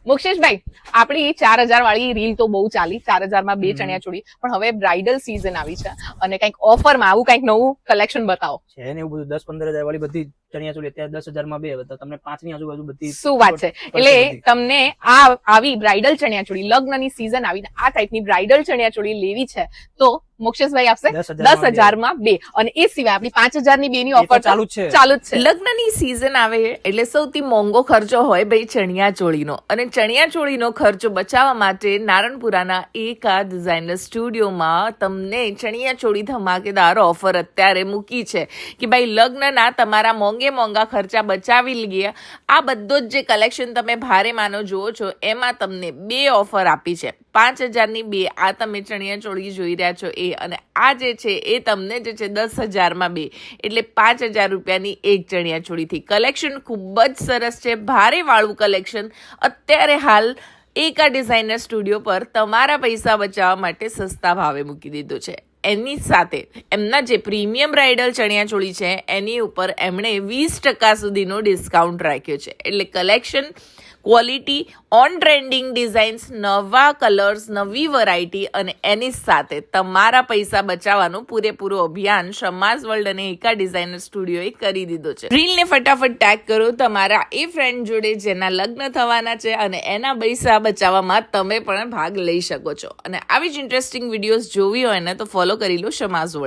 મુક્ષેશભાઈ, આપણી 4000 વાળી રીલ તો બહુ ચાલી, 4000 માં 2 ચણિયા ચોળી, પણ હવે બ્રાઇડલ સીઝન આવી છે અને કંઈક ઓફરમાં આવું કંઈક નવું કલેક્શન બતાવો. છે ને એવું બધું 10-15 હજાર વાળી બધી ચણિયા ચોળી અત્યારે 10,000 માં 2, તો તમને 5 ની આજુબાજુ બધી. શું વાત છે! એટલે તમને આવી બ્રાઇડલ ચણિયા ચોળી, લગ્નની સીઝન આવીને આ ટાઈપની બ્રાઇડલ ચણિયા ચોળી લેવી છે તો મુક્ષેશભાઈ આપશે 10,000 માં 2, અને એ સિવાય આપણી 5,000 ની 2 ની ઓફર ચાલુ જ છે. લગ્નની સીઝન આવે એટલે સૌથી મોંઘો ખર્ચો હોય ભાઈ ચણિયા ચોળીનો, અને ચણિયા ચોળીનો ખર્ચો બચાવવા માટે નારણપુરાના એકા ડિઝાઇનર સ્ટુડિયોમાં તમને ચણિયા ચોળી ધમાકેદાર ઓફર અત્યારે મૂકી છે કે ભાઈ લગ્નના તમારા મોંઘા ખર્ચા બચાવી લઈએ. આ બધો જ જે કલેક્શન તમે ભારે માનો જુઓ છો એમાં તમને 2 ઓફર આપી છે. 5,000 ની 2 આ તમે ચણિયા ચોળી જોઈ રહ્યા છો એ, અને આ જે છે એ તમને જે છે 10,000 માં 2, એટલે 5,000 રૂપિયાની એક ચણિયા ચોળીથી. કલેક્શન ખૂબ જ સરસ છે, ભારે વાળું કલેક્શન અત્યારે હાલ એકા ડિઝાઇનર સ્ટુડિયો પર તમારા પૈસા બચાવવા માટે સસ્તા ભાવે મૂકી દીધો છે. એની સાથે એમના જે પ્રીમિયમ બ્રાઇડલ ચણિયા ચોળી છે એની ઉપર એમણે 20% સુધીનો ડિસ્કાઉન્ટ રાખ્યો છે. એટલે collection, quality, on trending designs, નવા કલર્સ, નવી વેરાયટી, અને એની સાથે તમારા પૈસા બચાવવાનું પૂરેપૂરું અભિયાન શમાઝ વર્લ્ડ અને એકા ડિઝાઇનર સ્ટુડિયોએ કરી દીધો છે. રીલને ફટાફટ ટેગ કરો તમારા એ ફ્રેન્ડ જોડે જેના લગ્ન થવાના છે, અને એના પૈસા બચાવવામાં તમે પણ ભાગ લઈ શકો છો. અને આવી જ ઇન્ટરેસ્ટિંગ વિડીયોઝ જોવી હોય ને તો ફોલો કરી લો શમાઝ વર્લ્ડ.